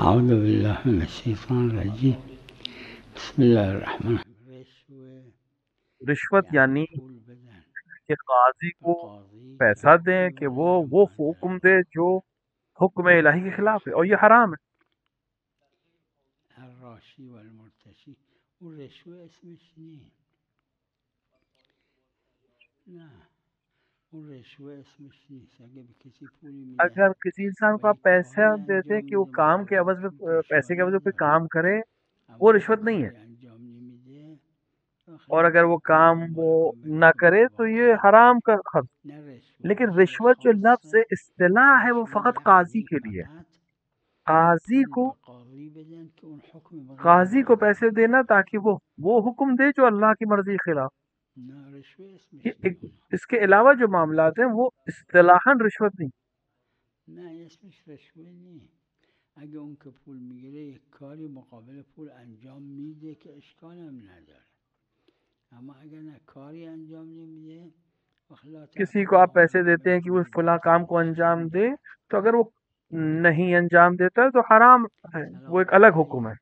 اعوذ باللہ من الشیطان الرجیم بسم اللہ الرحمن الرحیم. رشوت یعنی پول بدن کہ قاضی تو کو قاضی پیسہ دیں کہ وہ حکم دے جو حکم الہی کے خلاف ہے، اور یہ حرام ہے. الراشی والمرتشی وہ رشوه اسمش نه وہ رشوه اسمش نیست. اگه به کسی پولی میدن اگر کسی انسان کو و آپ یک پیسہ کاری دیتے ہیں انجام کہ وہ میده کام کے عوض مقابلش میں اون پیسے کے پادشاهی عوض میں کوئی نداره، کام کرے، اما وہ اگه رشوت نہیں ہے. کاری انجام نمیده اور خیلی اگر وہ راحت کام وہ دنبالش هم بره نہ تو کرے تو یہ باطله. حرام کا خرچ. نه رشوه لیکن رشوه رشوت جو لفظ خاصه اصطلاح ہے وہ رشوه فقط یعنی قاضی کے لیے ہے. فقط قاضی پول کو به قاضی بدن که اون حکم قاضی مقابلش کو رو پیسے بده. دینا تاکہ وہ حکم دے جو اللہ کی مرضی کے خلاف. نه رشوه یہ اسمش نه. اس کے علاوہ جو معاملات ہیں وہ اصطلاحاً رشوت نہیں. نه اسمش رشوه نیست. اگه اون که پول میگیره یک کاری مقابل پول انجام میده که اشکال هم نداره، اما اگر نه کاری انجام نمیده وقت لا کسی کو تأخذوا آپ پیسے عرض دیتے ہیں کہ وہ منكم فلاں ببعض کام کو انجام وأشهدوا. دے، تو اگر وہ نہیں انجام دیتا ہے تو حرام ہے، وہ سلام ایک الگ علیکم. حکم ہے،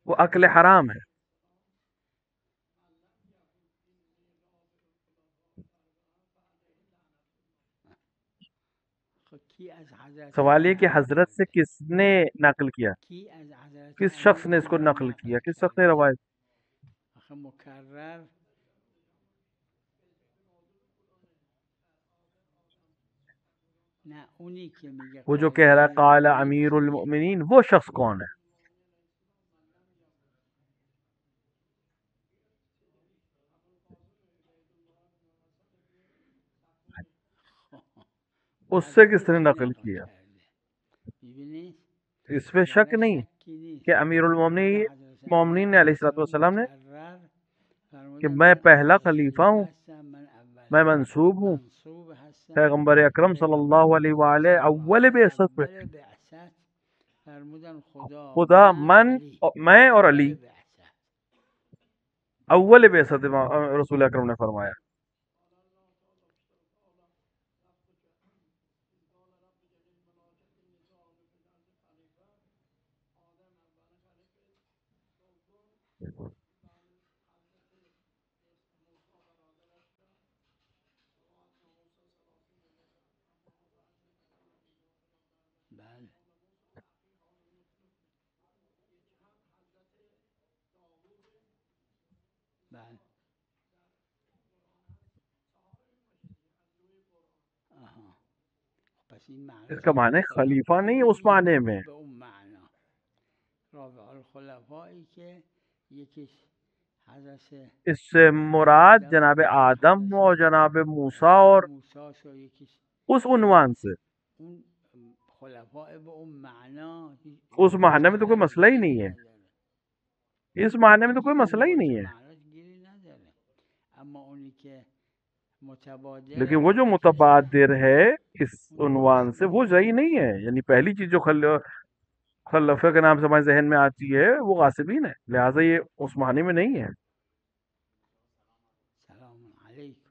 وہ عقل حرام ہے. کی از حضرت سوال یہ کہ علی حضرت سے کس نے نقل کیا، کی از حضرت کس علی شخص نے اس کو اینجا نقل نقل کیا، کس شخص نے کرده؟ روایت. آخه مکرر نه اونی که میگه وہ جو کہہ قاضی رہا ہے قال زندانی امیر کیه؟ المؤمنین، وہ شخص کون ہے؟ اس سے بعد کس نے کی نقل نقل کیا؟ کرده؟ میبینید اس پہ شک درش نہیں شکی نیست. کہ امیر خود المومنین حضرت علی مومنین نے علیه علیہ الصلوۃ السلام والسلام نے مکرر کہ فرمودن میں من پہلا اول خلیفہ خلیفه ہوں، هستم، من اول میں منصوب ہوں، منصوب هستم، پیغمبر اکرم صلی پیغمبر اللہ علیہ اکرم وآلہ صلی اللہ اول علیه بعثت پہ اول بعثت فرمودن خدا خدا من علی میں اور علی اول بعثت. اول بعثت رسول اکرم نے فرمایا. بله بله. آها. پس این اس معناش کا رابع معنی خلیفہ نہیں ہے اس الخلفایی معنی میں. به اون معنا، رابع الخلفایی که یکیش حضرت اس سے مراد آدم جناب یکیش آدم حضرت اور جناب موسیٰ اور موسیٰ و یکیش اس عنوان سے، اون خلفاء به اون معنا اس معنی میں تو کوئی مسئله مسئلہ ہی گیری نہیں ہے. نداره. اس معنی میں تو اگه کوئی این مسئلہ ہی باشه نہیں ہے. معناش گیری نداره، اما اونی که لیکن متبادر وہ جو هست متبادر ہے اس اون عنوان درست سے وہ نیست. صحیح نہیں ہے. یعنی پہلی چیز جو خلفہ کے نام سے ہمارے ذہن میں آتی ہے وہ غاصبین ہے، لہٰذا یہ اس معنی میں نہیں ہے. سلام علیکم.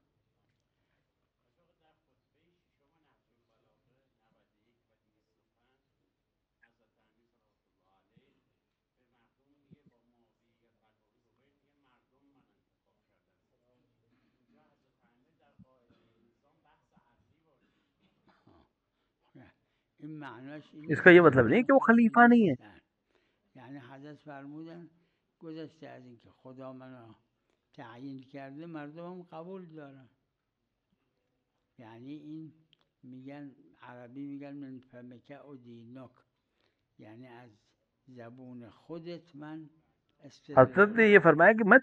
این معناش این اس کا یہ نیست که مطلب نہیں ایشون کہ وہ خلیفه خلیفہ نہیں ہے. نیستن. یعنی حضرت فرمودن گذشته از این که خدا منو تعیین کرده مردم هم قبول دارن. یعنی این میگن عربی میگن من فمک و دینک، یعنی از زبون خودت من حضرت استدلال نے یہ میکنم. فرمایا کہ میں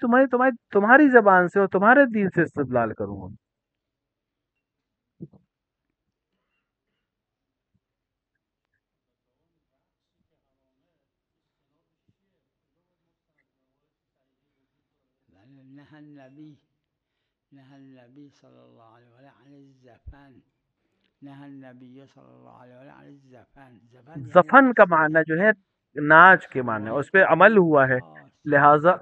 تمہاری زبان سے اور تمہارے دین سے استدلال کروں گا. نهى النبي صلى الله عليه وسلم عن الزفن. نهى النبي صلى الله عليه وسلم عن الزفن. زفن یعنی زفن کا رقصیدن. معنی جو ہے ناچ کے معنی ہے، اس پہ عمل ہوا ہے، لہٰذا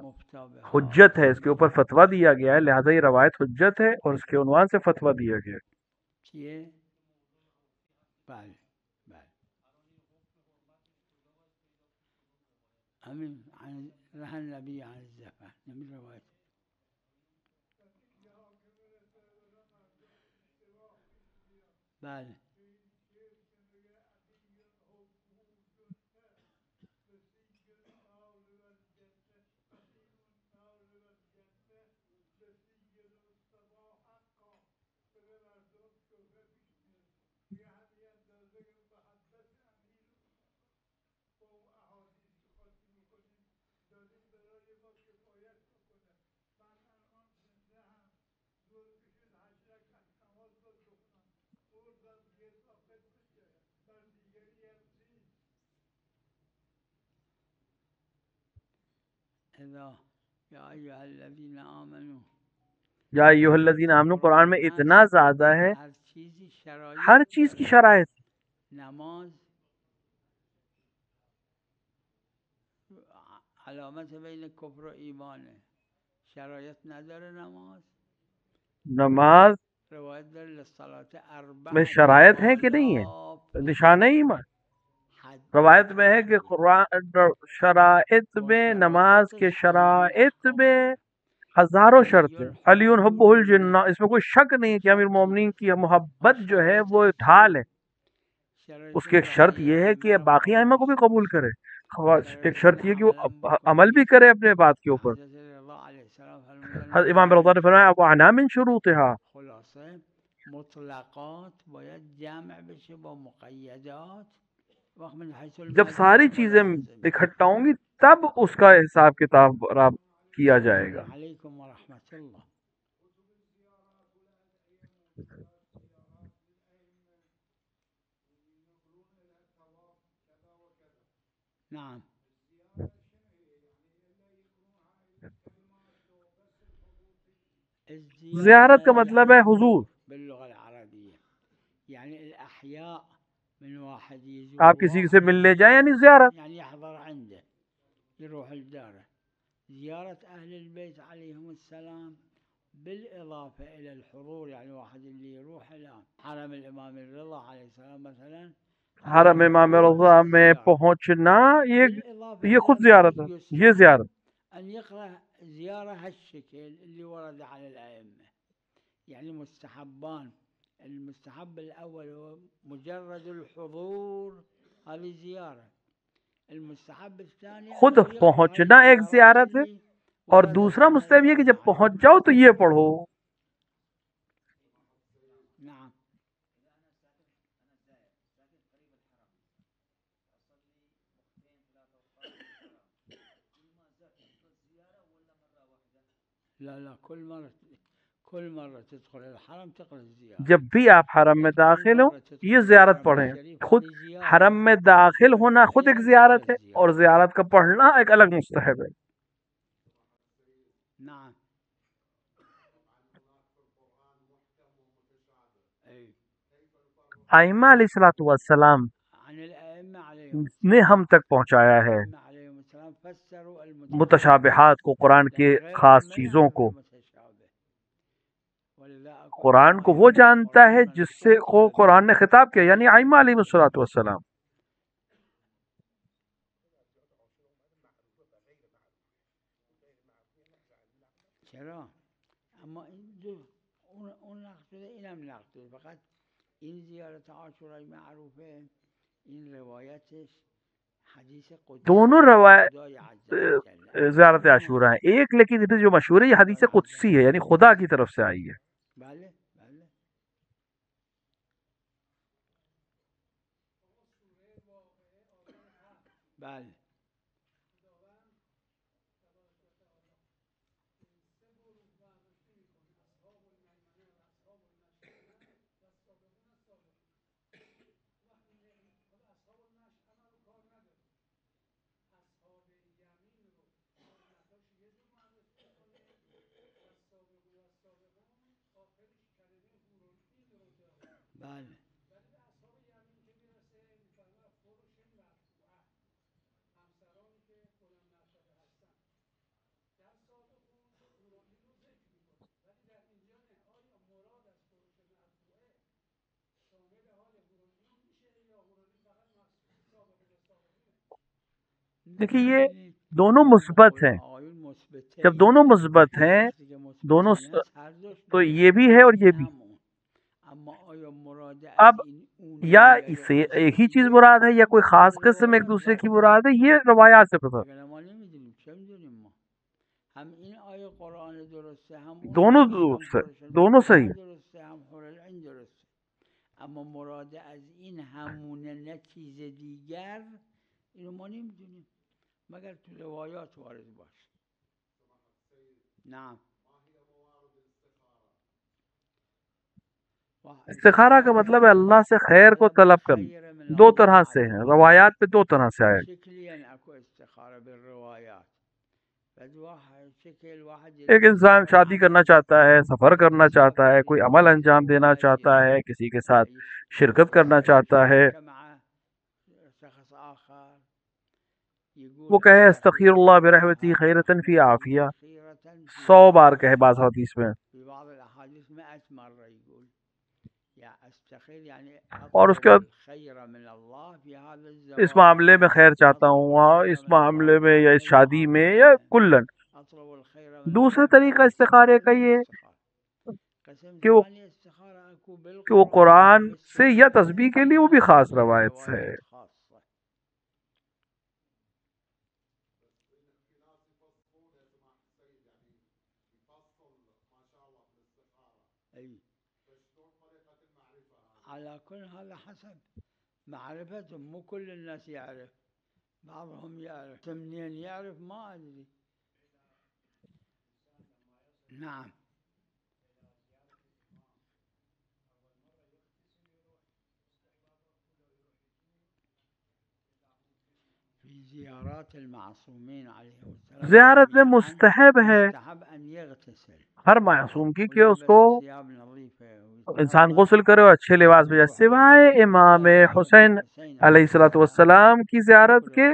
حجت ہے، اس کے اوپر فتویٰ دیا گیا ہے، لہٰذا یہ روایت حجت ہے اور اس کے عنوان سے فتویٰ دیا گیا ہے. چیه؟ بله بله. همین رهن نبی عن الزفر همین روایت. بله اذا یا ایها الذین آمنوا یا ایھا الذین آمنوا قرآن میں اتنا زیادہ ہے، ہر چیزی شرایط ہر چیز کی شرائط. نماز علامت بین کفر و ایمانه، شرایط نداره نماز روایت داره للصلاة اربع میں شرائط ہیں کہ نہیں ہے؟ آلاف نشانہ ایمان. روایت میں ہے کہ قرآن شرائط میں، نماز کے شرائط میں ہزاروں شرطیں. علی حب الجنہ، اس میں کوئی شک نہیں ہے کہ امیر المومنین کی محبت جو ہے وہ ڈھال ہے. اس کی ایک شرط یہ ہے کہ باقی ائمہ کو بھی قبول کرے، ایک شرط یہ کہ وہ عمل بھی کرے اپنے بات کے اوپر. امام رضا نے فرمایا وَعَنَا مِن شُرُوطِهَا، خلاصه مطلقات باید جمع بشه با مقیدات. وقت من حیث جب ساری چیزیں اکٹھا ہوں گی تب اس کا حساب کتاب برابر کیا جائے گا. علیکم ورحمۃ اللہ. نعم زیارت کا مطلب ہے حضور. باللغة العربية يعني الأحياء من واحد آپ کسی سے ملنے جائیں یعنی زیارت. يعني يحضر عنده يروح الدار. زيارة أهل البيت عليهم السلام بالإضافة إلى الحضور، يعني واحد اللي يروح إلى حرم الإمام الرضا عليه السلام مثلا، حرم امام رضا میں پہنچنا یہ خود زیارت ہے. یہ زیارت أن يقرأ زيارة هالشكل اللي ورد على الأئمة، يعني مستحبان. المستحب الأول هو مجرد الحضور، هذه زيارة. المستحب الثاني خود پہنچنا ایک زیارت ہے، اور دوسرا مستحب یہ کہ جب پہنچ جاؤ تو یہ پڑھو. نعم لا لا كل مرة تدخل الحرم تقرأ الزيارة. جب بھی آپ حرم میں داخل ہو یہ زیارت پڑھیں. خود حرم میں داخل ہونا خود ایک زیارت ہے، اور زیارت کا پڑھنا ایک الگ مستحب ہے. نعم ائمہ علیہ الصلوۃ والسلام عن الأئمة عليهم نے ہم تک پہنچایا ہے الأئمة عليهم السلام فسروا متشابہات کو، قرآن کے يعني غير خاص منها چیزوں کو. بالمتشابه. ولذا أقول قرآن کو وہ جانتا ہے جس سے کو قرآن نے خطاب کیا، یعنی ائمہ علیہ الصلوۃ والسلام. چرا؟ اما اون نقصده اینم نقصده. فقط این زیارت عاشورای معروفه این روایتش حدیث قدسی دونوں خدای عز و جل. زیارت عاشورہ ہے ایک، لیکن ادھر جو مشہور ہے یہ حدیث قدسی ہے، یعنی خدا کی طرف سے آئی ہے. بله بله بله بله دیکھیے یہ دونوں مثبت ہیں. جب دونوں مثبت ہیں دونوں تو یہ بھی ہے اور یہ بھی. اب یا اسے ایک ہی چیز مراد ہے یا کوئی خاص قسم ایک دوسرے کی مراد ہے، یہ روایات سے پتہ. دونوں دونوں صحیح. اما مراد از این همونه نه چیز دیگر اینو ما نمیدونیم مگر تو روایات وارد باشه. نعم. استخارہ کا مطلب ہے اللہ سے خیر کو طلب کرنا. دو طرح سے ہیں روایات پہ، دو طرح سے آئے. ایک انسان شادی کرنا چاہتا ہے، سفر کرنا چاہتا ہے، کوئی عمل انجام دینا چاہتا ہے، کسی کے ساتھ شرکت کرنا چاہتا ہے، وہ کہے استغفر اللہ برحمتی خیرۃ فی عافیہ 100 بار کہے بعض حدیث میں. اور اس کے بعد اس معاملے میں خیر چاہتا ہوں، اس معاملے میں یا اس شادی میں یا کلن. دوسرا طریقہ استخارے کا یہ کہ وہ قرآن سے یا تسبیح کے لیے وہ بھی خاص روایت سے ہے. على كل هذا حسب معرفتهم، مو كل الناس يعرف، بعضهم يعرف، منين يعرف ما أدري. نعم. في زيارات المعصومين عليهم السلام زیارت میں مستحب ہے مستحب أن يغتسل ہر معصوم کی کہ اس کو انسان غسل کرے اور اچھے لباس میں جائے، سوائے امام حسین علیہ الصلوۃ والسلام کی زیارت کے.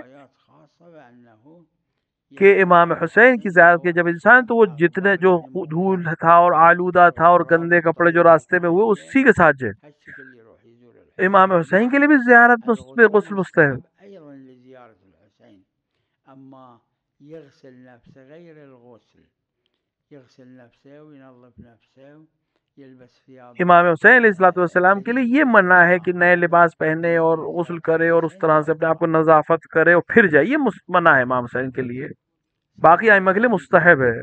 کہ امام حسین کی زیارت کے جب انسان تو وہ جتنے جو دھول تھا اور آلودہ تھا اور گندے کپڑے جو راستے میں ہوئے اسی کے ساتھ جائے. امام حسین کے لیے بھی زیارت غسل مستحب. اما يغسل نفسه غير الغسل، يغسل نفسه وينظف نفسه يلبس ثياب. امام حسین علیہ الصلوۃ والسلام کے لیے یہ منع ہے کہ نئے لباس پہنے اور غسل کرے اور اس طرح سے اپنے آپ کو نظافت کرے اور پھر جائے، یہ منع ہے امام حسین کے لیے. باقی ائمہ کے لیے مستحب ہے.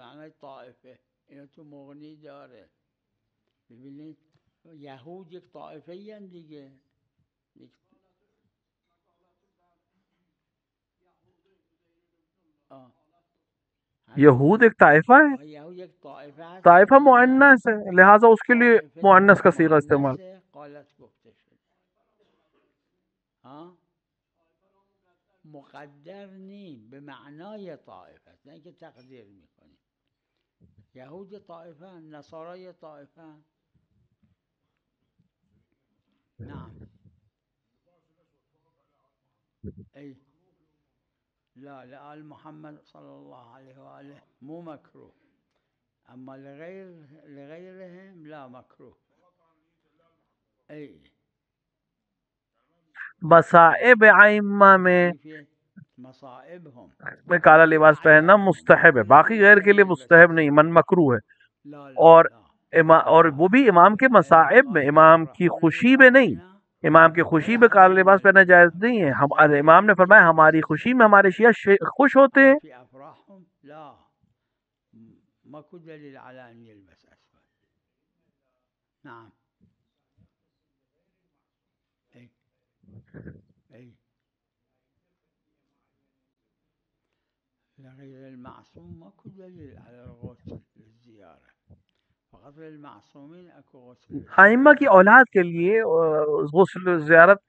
معنی طائفه اینا تو مغنی داره. ببینید یهود یک طائفه ای ان دیگه. یہود ایک طائفہ ہے، طائفہ مؤنث ہے، لہٰذا اس کے لیے مؤنث کا صیغہ استعمال. مقدر نی به معنای طائفه، نه که تقدیر میکنی. یهود طائفه، نصارای طائفه. نعم. ای لا لآل محمد صلی اللہ علیہ وآلہ مو مکروه، اما لغیرهم لا مکروه. ای مصائب ائمہ میں کالا لباس پہننا مستحب ہے، باقی غیر کے لیے مستحب نہیں، من مکروہ ہے. اور وہ بھی امام کے مصائب میں، امام کی خوشی میں نہیں. امام کی خوشی میں کالا لباس پہننا جائز نہیں ہے. امام نے فرمایا ہماری خوشی میں ہمارے شیعہ خوش ہوتے ہیں. نعم. لغير المعصوم ماكو دليل على الغسل للزيارة، فقط للمعصومين اكو غسل. ائمہ کی اولاد کے لیے غسل زیارت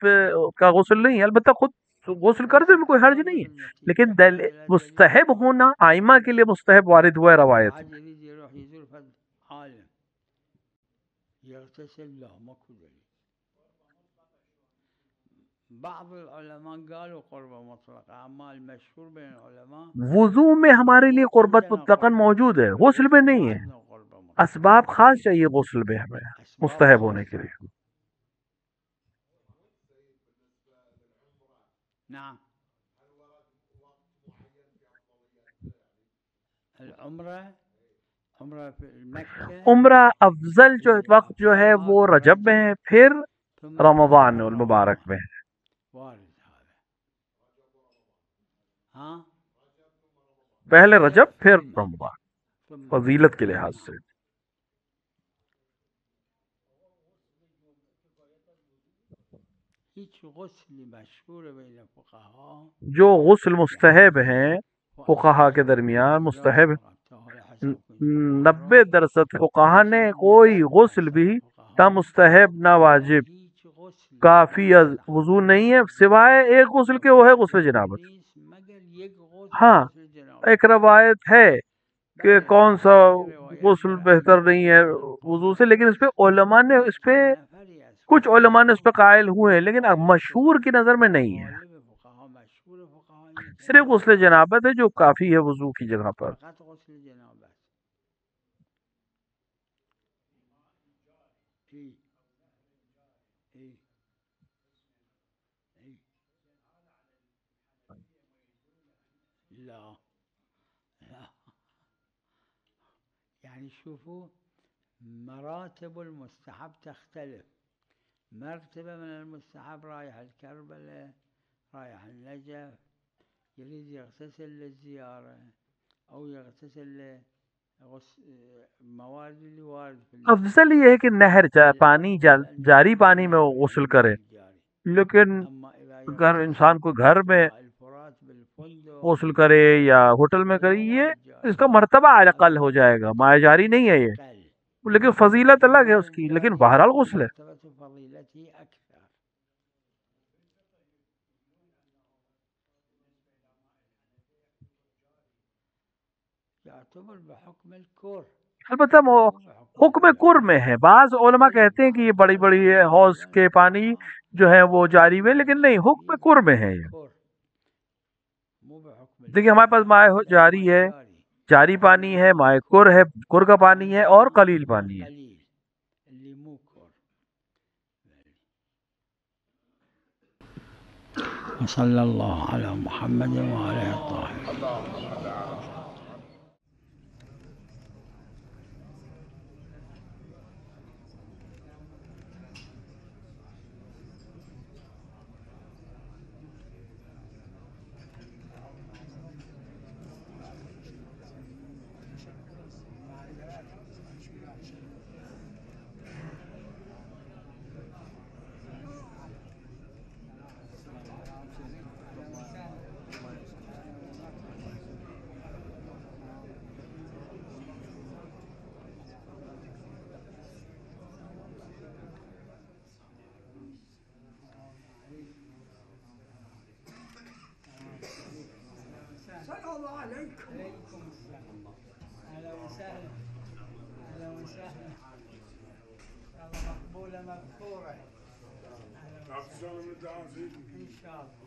کا غسل نہیں ہے، البتہ خود غسل کرتے میں کوئی حرج نہیں ہے، لیکن مستحب ہونا ائمہ کے لیے مستحب وارد ہوا ہے روایت. يغتسل له ماكو دليل. بعض العلماء قالوا قربة مطلقة، أما المشهور بين العلماء وضو میں ہمارے لیے قربت مطلقاً موجود ہے، غسل میں نہیں ہے، اسباب خاص چاہیے غسل میں ہمیں مستحب ہونے کے لیے. نعم. العمرة عمرہ افضل جو وقت جو ہے وہ رجب میں ہے، پھر رمضان المبارک میں ہے. پہلے رجب پھر رمضان فضیلت کے لحاظ سے. جو غسل مستحب ہیں فقہا کے درمیان مستحب 90% فقہا نے کوئی غسل بھی نہ مستحب نہ واجب کافی وضو نہیں ہے سوائے ایک غسل کے، وہ ہے غسل جنابت. ہاں ایک روایت ہے کہ کون سا غسل بہتر نہیں ہے وضو سے، لیکن اس پہ علماء نے کچھ علماء نے اس پہ قائل ہوئے ہیں، لیکن مشہور کی نظر میں نہیں ہے. صرف غسل جنابت ہے جو کافی ہے وضو کی جگہ پر. يعني شوفوا مراتب المستحب تختلف. مرتبة من المستحب رايح الكربلاء، رايح النجف، يريد يغتسل للزيارة أو يغتسل موارد اللي وارد في افضل یہ ہے کہ نہر پانی جاری پانی میں غسل کرے، لیکن اگر انسان کو گھر میں غسل کرے یا ہوٹل میں کرے یہ اس کا مرتبہ اقل ہو جائے گا، مائع جاری نہیں ہے یہ، لیکن فضیلت الگ ہے اس کی، لیکن بہرحال غسل ہے. البتہ حکم کر میں ہے. بعض علماء کہتے ہیں کہ یہ بڑی بڑی حوض کے پانی جو ہے وہ جاری میں، لیکن نہیں حکم کر میں ہے. یہ دیکھیے ہمارے پاس مائع جاری ہے، جاری پانی ہے، مائع کر ہے، کر کا پانی ہے اور قلیل پانی ہے. صلی اللہ علی محمد وعلی الطاہرین. السلام عليكم. وعليكم السلام. أهلا وسهلا. أهلا وسهلا. الله مقبولة مغفورة. أهلا وسهلا. إن شاء الله.